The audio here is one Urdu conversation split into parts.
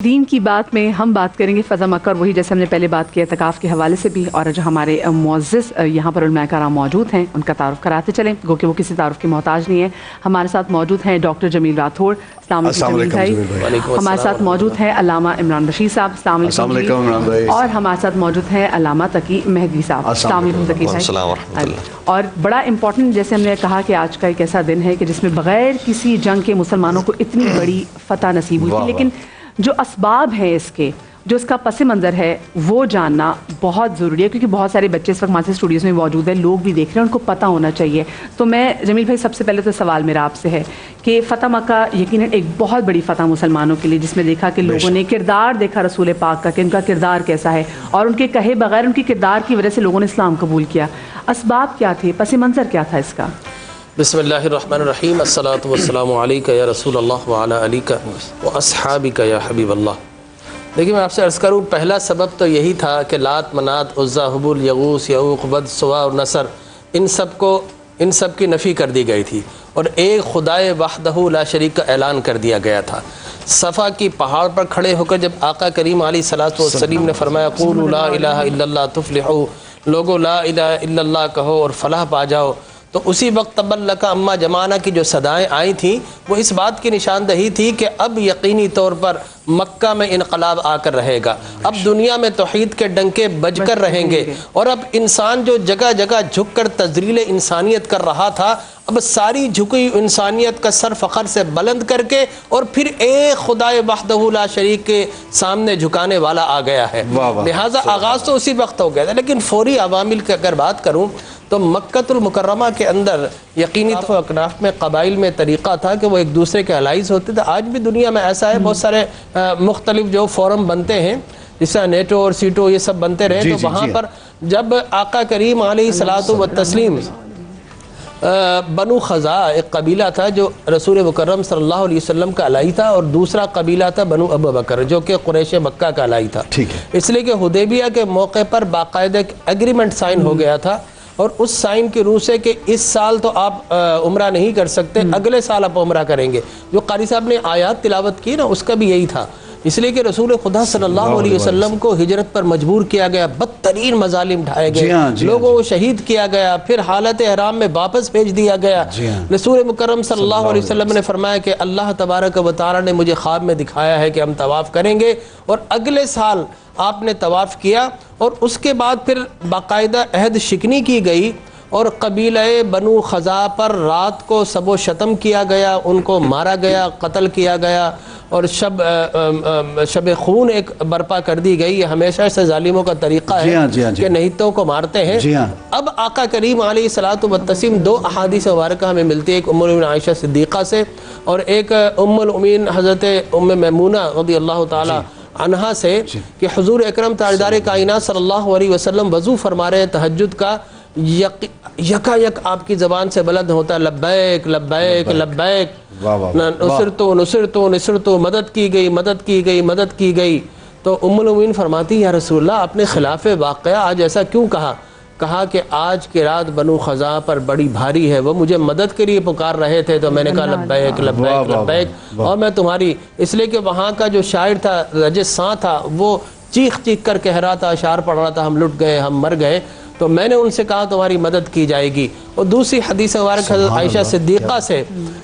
دین کی بات میں ہم بات کریں گے فضا مکہ، اور وہی جیسے ہم نے پہلے بات کی اعتکاف کے حوالے سے بھی، اور جو ہمارے معزز یہاں پر علماء کرام موجود ہیں ان کا تعارف کراتے چلیں، گو کہ وہ کسی تعارف کے محتاج نہیں ہے۔ ہمارے ساتھ موجود ہیں ڈاکٹر جمیل راتھوڑ، السلام علیکم بھائی۔ ہمارے ساتھ موجود ہیں علامہ عمران رشید صاحب، السلام علیکم۔ اور ہمارے ساتھ موجود ہیں علامہ تقی مہدوی صاحب، السلام علیکم تقی بھائی۔ اور بڑا امپورٹنٹ، جیسے ہم نے کہا کہ آج کا ایک ایسا دن ہے کہ جس میں بغیر کسی جنگ کے مسلمانوں کو اتنی بڑی فتح نصیب ہوئی تھی، لیکن جو اسباب ہیں اس کے، جو اس کا پس منظر ہے، وہ جاننا بہت ضروری ہے، کیونکہ بہت سارے بچے اس وقت ہمارے اسٹوڈیوز میں موجود ہیں، لوگ بھی دیکھ رہے ہیں، ان کو پتہ ہونا چاہیے۔ تو میں جمیل بھائی، سب سے پہلے تو سوال میرا آپ سے ہے کہ فتح مکہ یقیناً ایک بہت بڑی فتح مسلمانوں کے لیے، جس میں دیکھا کہ لوگوں نے کردار دیکھا رسول پاک کا کہ ان کا کردار کیسا ہے، اور ان کے کہے بغیر ان کی کردار کی وجہ سے لوگوں نے اسلام قبول کیا۔ اسباب کیا تھے، پس منظر کیا تھا اس کا؟ بسم اللہ الرحمن الرحیم، الصلاۃ والسلام علیک یا رسول اللہ وعلی علیک واصحابک یا حبیب اللہ۔ دیکھیے، میں آپ سے عرض کروں، پہلا سبب تو یہی تھا کہ لات، منات، عزا، حبل، یغوث، یعوق، ود، سوا اور نصر، ان سب کی نفی کر دی گئی تھی، اور ایک خدائے وحدہ لا شریک کا اعلان کر دیا گیا تھا۔ صفا کی پہاڑ پر کھڑے ہو کر جب آقا کریم علیہ الصلوۃ والسلام نے فرمایا قولوا لا الہ الا اللہ تفلحوا، لوگو لا الہ الا اللہ کہو اور فلاح پا جاؤ، تو اسی وقت تبلک اما جمانہ کی جو صدائیں آئی تھیں وہ اس بات کی نشاندہی تھی کہ اب یقینی طور پر مکہ میں انقلاب آ کر رہے گا، اب دنیا میں توحید کے ڈنکے بج کر رہیں گے، اور اب انسان جو جگہ جگہ جھک کر تذلیل انسانیت کر رہا تھا، اب ساری جھکی انسانیت کا سر فخر سے بلند کر کے اور پھر ایک خدائے وحدہ لا شریک کے سامنے جھکانے والا آ گیا ہے۔ لہٰذا آغاز تو اسی وقت ہو گیا تھا، لیکن فوری عوامل کی اگر بات کروں تو مکۃ المکرمہ کے اندر یقینی اکناف میں قبائل میں طریقہ تھا کہ وہ ایک دوسرے کے الائز ہوتے تھے۔ آج بھی دنیا میں ایسا ہے، بہت سارے مختلف جو فورم بنتے ہیں، جس طرح نیٹو اور سیٹو، یہ سب بنتے رہے، تو وہاں پر جب آقا کریم علیہ الصلوۃ والتسلیم بنو خزاع ایک قبیلہ تھا جو رسول مکرم صلی اللہ علیہ وسلم کا الائی تھا، اور دوسرا قبیلہ تھا بنو ابو بکر جو کہ قریش مکہ کا الائی تھا، اس لیے کہ حدیبیہ کے موقع پر باقاعدہ ایگریمنٹ سائن ہو گیا تھا، اور اس سائن کی روح سے کہ اس سال تو آپ عمرہ نہیں کر سکتے، اگلے سال آپ عمرہ کریں گے۔ جو قاری صاحب نے آیات تلاوت کی نا، اس کا بھی یہی تھا، اس لیے کہ رسول خدا صلی اللہ علیہ وسلم کو ہجرت پر مجبور کیا گیا، بدترین مظالم ڈھائے گئے، لوگوں کو شہید کیا گیا، پھر حالت احرام میں واپس بھیج دیا گیا۔ رسول مکرم صلی اللہ علیہ وسلم نے فرمایا کہ اللہ تبارک و تعالی نے مجھے خواب میں دکھایا ہے کہ ہم طواف کریں گے، اور اگلے سال آپ نے طواف کیا، اور اس کے بعد پھر باقاعدہ عہد شکنی کی گئی، اور قبیلہ بنو خزاع پر رات کو سب و شتم کیا گیا، ان کو مارا گیا، قتل کیا گیا، اور شب خون ایک برپا کر دی گئی۔ یہ ہمیشہ سے ظالموں کا طریقہ ہے کہ نہیتوں کو مارتے ہیں۔ اب آقا کریم علیہ الصلوۃ والتسلیم دو احادیث مبارکہ ہمیں ملتی ہے، ایک ام المؤمنین عائشہ صدیقہ سے، اور ایک ام المؤمنین حضرت ام میمونہ رضی اللہ تعالی عنہا سے، کہ حضور اکرم تاجدار کائنات صلی اللہ علیہ وسلم وضو فرما رہے ہیں تہجد کا، یکا یک آپ کی زبان سے بلند ہوتا ہے لبیک لبیک لبیک، نصرتو نصرتو نصرتو، مدد کی گئی مدد کی گئی مدد کی گئی۔ تو ام المؤمنین فرماتی یا رسول اللہ، آپ نے خلاف واقعہ آج ایسا کیوں کہا کہ آج کی رات بنو خزاع پر بڑی بھاری ہے، وہ مجھے مدد کے لیے پکار رہے تھے، تو میں نے کہا لبیک لبیک لبیک، اور میں تمہاری، اس لیے کہ وہاں کا جو شاعر تھا رجساں تھا، وہ چیخ چیخ کر کہہ رہا تھا، اشعار پڑھ رہا تھا، ہم لٹ گئے ہم مر گئے، تو میں نے ان سے کہا تمہاری مدد کی جائے گی۔ اور دوسری حدیث مبارک حضرت عائشہ صدیقہ سے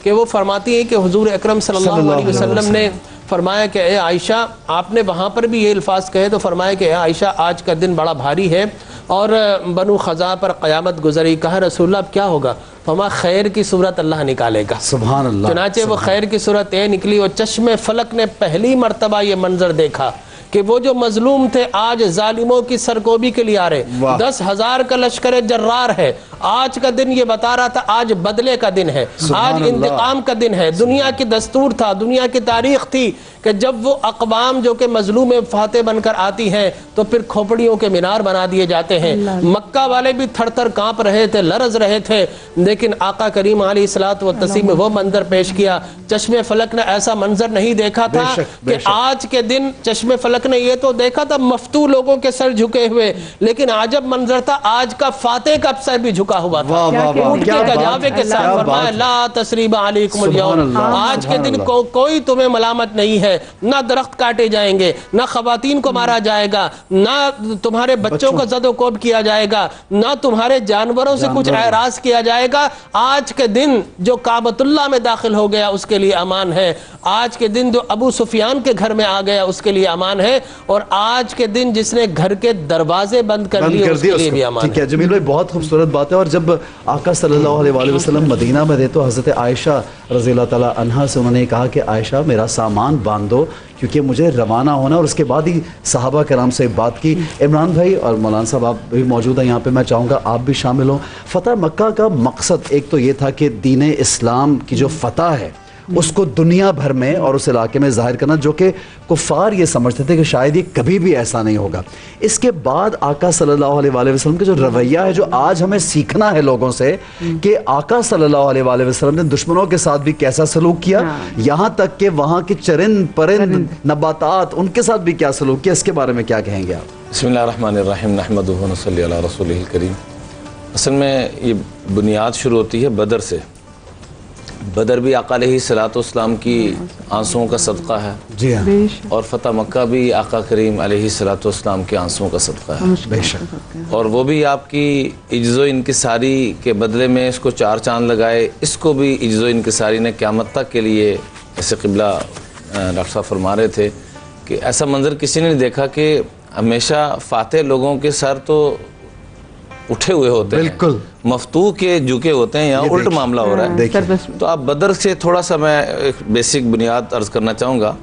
کہ وہ فرماتی ہیں کہ حضور اکرم صلی اللہ علیہ وسلم نے فرمایا کہ اے عائشہ، آپ نے وہاں پر بھی یہ الفاظ کہے، تو فرمایا کہ اے عائشہ، آج کا دن بڑا بھاری ہے، اور بنو خزاع پر قیامت گزری۔ کہا رسول اللہ اب کیا ہوگا؟ فرمایا خیر کی صورت اللہ نکالے گا۔ سبحان اللہ۔ چنانچہ وہ خیر کی صورت یہ نکلی، اور چشم فلک نے پہلی مرتبہ یہ منظر دیکھا کہ وہ جو مظلوم تھے آج ظالموں کی سرکوبی کے لیے آ رہے، 10,000 کا لشکر جرار ہے، آج کا دن یہ بتا رہا تھا آج بدلے کا دن ہے، آج انتقام کا دن ہے۔ دنیا کی دستور تھا، دنیا کی تاریخ تھی کہ جب وہ اقوام جو کہ مظلوم فاتح بن کر آتی ہیں تو پھر کھوپڑیوں کے مینار بنا دیے جاتے ہیں۔ مکہ والے بھی تھر تھر کانپ رہے تھے، لرز رہے تھے، لیکن آقا کریم علیہ الصلوۃ والتسلیم میں وہ منظر پیش کیا۔ چشم فلک نے ایسا منظر نہیں دیکھا تھا کہ آج کے دن چشم فلک نے یہ تو دیکھا تھا مفتو لوگوں کے سر جھکے ہوئے، لیکن عجب منظر تھا، آج کا فاتح کا سر بھی جھکا چکا ہوا تھا، اونٹ کے گجافے کے ساتھ فرمایا لا تثریب علیکم اليوم، آج کے دن کوئی تمہیں ملامت نہیں ہے، نہ درخت کاٹے جائیں گے، نہ خواتین کو مارا جائے گا، نہ تمہارے بچوں کا زد و کوب کیا جائے گا، نہ تمہارے جانوروں سے کچھ اعراض کیا جائے گا، آج کے دن جو کعبۃ اللہ میں داخل ہو گیا اس کے لیے امان ہے، آج کے دن جو ابو سفیان کے گھر میں آ گیا اس کے لیے امان ہے، اور آج کے دن جس نے گھر کے دروازے بند کر لیے اس کے لیے بھی امان ہے۔ ٹھیک ہے جمیل بھائی، بہت خوبصورت بات ہے۔ اور جب آقا صلی اللہ علیہ وآلہ وسلم مدینہ میں تھے تو حضرت عائشہ رضی اللہ تعالیٰ عنہا سے انہوں نے کہا کہ عائشہ میرا سامان باندھ دو کیونکہ مجھے روانہ ہونا، اور اس کے بعد ہی صحابہ کرام سے بات کی۔ عمران بھائی اور مولانا صاحب آپ بھی موجود ہیں یہاں پہ، میں چاہوں گا آپ بھی شامل ہوں۔ فتح مکہ کا مقصد ایک تو یہ تھا کہ دین اسلام کی جو فتح ہے اس کو دنیا بھر میں اور اس علاقے میں ظاہر کرنا، جو کہ کفار یہ سمجھتے تھے کہ شاید یہ کبھی بھی ایسا نہیں ہوگا۔ اس کے بعد آقا صلی اللہ علیہ وآلہ وسلم کا جو رویہ ہے، جو آج ہمیں سیکھنا ہے لوگوں سے، کہ آقا صلی اللہ علیہ وآلہ وسلم نے دشمنوں کے ساتھ بھی کیسا سلوک کیا، یہاں تک کہ وہاں کے چرند پرند نباتات ان کے ساتھ بھی کیا سلوک کیا، اس کے بارے میں کیا کہیں گے آپ؟ بسم اللہ الرحمن الرحیم، نحمدہ ونصلی علی رسولہ الکریم۔ اصل میں یہ بنیاد شروع ہوتی ہے بدر سے۔ بدر بھی آقا علیہ الصلوۃ والسلام کی آنسوؤں کا صدقہ ہے، جی ہاں، اور فتح مکہ بھی آقا کریم علیہ الصلوۃ والسلام کے آنسوؤں کا صدقہ ہے، بے شک، اور وہ بھی آپ کی عجز و انکساری کے بدلے میں اس کو 4 چاند لگائے، اس کو بھی عجز و انکساری نے قیامت تک کے لیے، جیسے قبلہ ڈاکٹر صاحب فرما رہے تھے کہ ایسا منظر کسی نے نہیں دیکھا کہ ہمیشہ فاتح لوگوں کے سر تو اٹھے ہوئے ہوتے ہیں، بالکل مفتوح کے جھکے ہوتے ہیں، یہاں الٹ معاملہ ہو رہا ہے۔ تو آپ بدر سے تھوڑا سا میں ایک بیسک بنیاد عرض کرنا چاہوں گا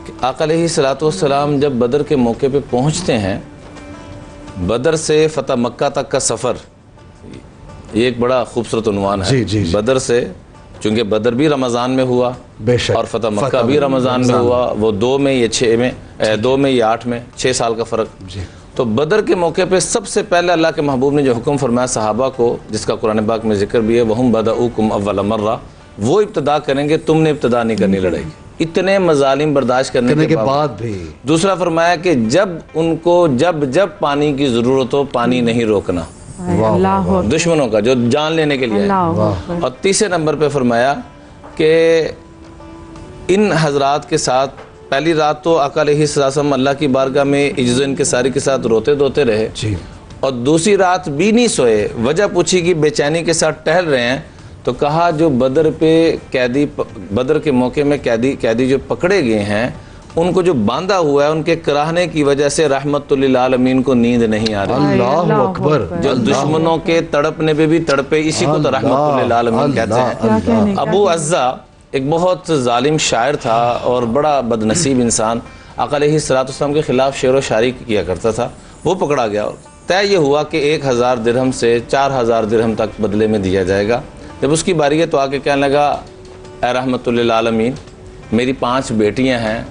کہ آقا علیہ الصلوۃ والسلام جب بدر کے موقع پہ پہنچتے ہیں، بدر سے فتح مکہ تک کا سفر، یہ ایک بڑا خوبصورت عنوان ہے۔ بدر سے، چونکہ بدر بھی رمضان میں ہوا اور فتح مکہ بھی رمضان میں ہوا، وہ 2 میں یہ 6 میں، 2 میں یہ 8 میں، 6 سال کا فرق۔ تو بدر کے موقع پہ سب سے پہلے اللہ کے محبوب نے جو حکم فرمایا صحابہ کو، جس کا قرآن پاک میں ذکر بھی ہے، وَهُمْ بَدَؤُكُمْ أَوَّلَ مَرَّةٍ، وہ ابتدا کریں گے، تم نے ابتدا نہیں کرنی لڑائی کی، اتنے مظالم برداشت کرنے کے بعد بھی۔ دوسرا فرمایا کہ جب ان کو جب پانی کی ضرورت ہو، پانی نہیں روکنا، دشمنوں کا جو جان لینے کے لیے۔ اور تیسرے نمبر پہ فرمایا کہ ان حضرات کے ساتھ پہلی رات تو آقا علیہ السلام اللہ کی بارگاہ میں عجز و انکساری کے ساتھ روتے دھوتے رہے، اور دوسری رات بھی نہیں سوئے۔ وجہ پوچھی کہ بے چینی کے ساتھ ٹہل رہے ہیں، تو کہا جو بدر پہ قیدی، بدر کے موقع میں قیدی جو پکڑے گئے ہیں، ان کو جو باندھا ہوا ہے، ان کے کراہنے کی وجہ سے رحمت للعالمین کو نیند نہیں آ رہی۔ اللہ اکبر، جو دشمنوں کے تڑپنے پہ بھی تڑپے، اسی کو تو رحمت للعالمین کہتے ہیں۔ ابو عزہ ایک بہت ظالم شاعر تھا اور بڑا بد نصیب انسان، آقا علیہ السلام کے خلاف شعر و شاعری کیا کرتا تھا، وہ پکڑا گیا، اور طے یہ ہوا کہ 1000 درہم سے 4000 درہم تک بدلے میں دیا جائے گا۔ جب اس کی باری ہے تو آگے کہنے لگا، اے رحمت للعالمین، میری 5 بیٹیاں ہیں،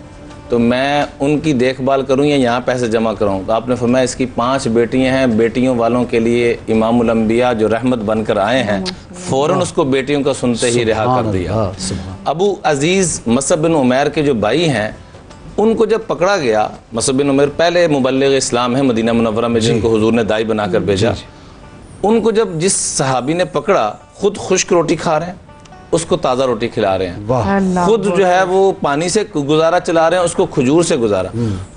تو میں ان کی دیکھ بھال کروں یا یہاں پیسے جمع کراؤں؟ تو آپ نے فرمایا اس کی 5 بیٹیاں ہیں، بیٹیوں والوں کے لیے امام الانبیاء جو رحمت بن کر آئے ہیں، فوراً اس کو بیٹیوں کا سنتے ہی رہا کر دیا۔ ابو عزیز مصعب بن عمیر کے جو بھائی ہیں، ان کو جب پکڑا گیا، مصعب بن عمیر پہلے مبلغ اسلام ہیں مدینہ منورہ میں، جن کو حضور نے داعی بنا کر بھیجا، ان کو جب جس صحابی نے پکڑا، خود خشک روٹی کھا رہے ہیں، اس کو تازہ روٹی کھلا رہے ہیں، خود جو ہے وہ پانی سے گزارا چلا رہے ہیں، اس کو کھجور سے گزارا۔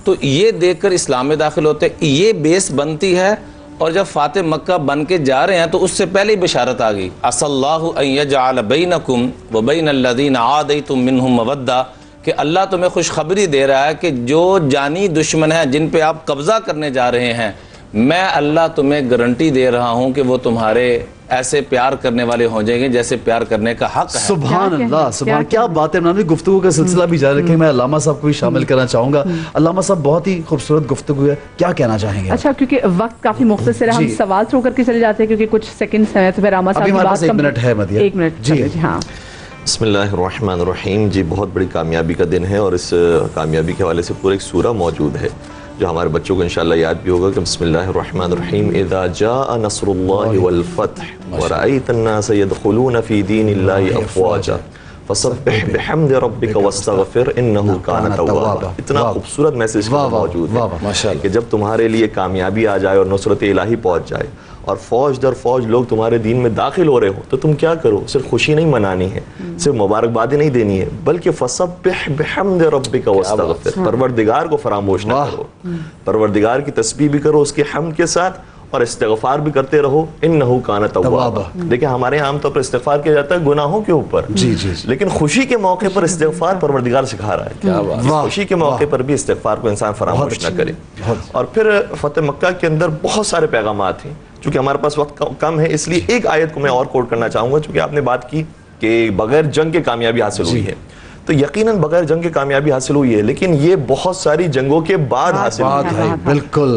تو یہ دیکھ کر اسلام میں داخل ہوتے، یہ بیس بنتی ہے۔ اور جب فاتح مکہ بن کے جا رہے ہیں تو اس سے پہلے ہی بشارت آ گئی، عَسَى اللَّهُ أَن يَجْعَلَ بَيْنَكُمْ وَبَيْنَ الَّذِينَ عَادَيْتُم مِّنْهُم مَّوَدَّةً، کہ اللہ تمہیں خوشخبری دے رہا ہے کہ جو جانی دشمن ہیں جن پہ آپ قبضہ کرنے جا رہے ہیں، میں اللہ تمہیں گارنٹی دے رہا ہوں کہ وہ تمہارے ایسے پیار کرنے والے ہو جائیں گے جیسے پیار کرنے کا حق ہے۔ سبحان اللہ، سبحان، کیا بات ہے۔ گفتگو کا سلسلہ بھی جاری رکھیں، میں علامہ صاحب کو بھی شامل کرنا چاہوں گا۔ علامہ صاحب، بہت ہی خوبصورت گفتگو ہے، کیا کہنا چاہیں گے؟ اچھا، کیونکہ وقت کافی مختصر ہے، ہم سوال تھرو کر کے چلے جاتے ہیں کیونکہ کچھ سیکنڈز ہیں، تو پھر علامہ صاحب کی بات 1 منٹ ہے مدیہ، 1 منٹ جی ہاں۔ بسم اللہ الرحمن الرحیم۔ جی، بہت بڑی کامیابی کا دن ہے، اور اس کامیابی کے حوالے سے پورا ایک سورہ موجود ہے جو ہمارے بچوں کو انشاءاللہ یاد بھی ہوگا کہ بسم اللہ الرحمن الرحیم، اذا جاء نصر اللہ والفتح ورأیت الناس يدخلون فی دین اللہ افواجا فسبح بحمد ربک واستغفر انہ کان توابا۔ اتنا خوبصورت میسج موجود ہے کہ جب تمہارے لیے کامیابی آ جائے اور نصرت الہی پہنچ جائے، اور فوج در فوج لوگ تمہارے دین میں داخل ہو رہے ہو تو تم کیا کرو؟ صرف خوشی نہیں منانی ہے، صرف مبارکبادی نہیں دینی ہے، بلکہ فسبح بحمد ربک واستغفر، پروردگار کو فراموش نہ کرو، پروردگار کی تسبیح بھی کرو اس کے حمد کے ساتھ، اور استغفار بھی کرتے رہو، انہ کان توابا۔ دیکھیں ہمارے عام طور پر استغفار کیا جاتا ہے گناہوں کے اوپر، لیکن خوشی کے موقع پر استغفار پروردگار سکھا رہا ہے، کیا بات، خوشی کے موقع پر بھی استغفار کو انسان فراموش نہ کرے۔ اور پھر فتح مکہ کے اندر بہت سارے پیغامات ہیں، چونکہ ہمارے پاس وقت کم ہے اس لیے ایک آیت کو میں اور کوٹ کرنا چاہوں گا، چونکہ آپ نے بات کی کہ بغیر جنگ کے کامیابی حاصل ہوئی ہے، تو یقیناً بغیر جنگ کے کامیابی حاصل ہوئی ہے، لیکن یہ بہت ساری جنگوں کے بعد حاصل ہوئی ہے۔ بالکل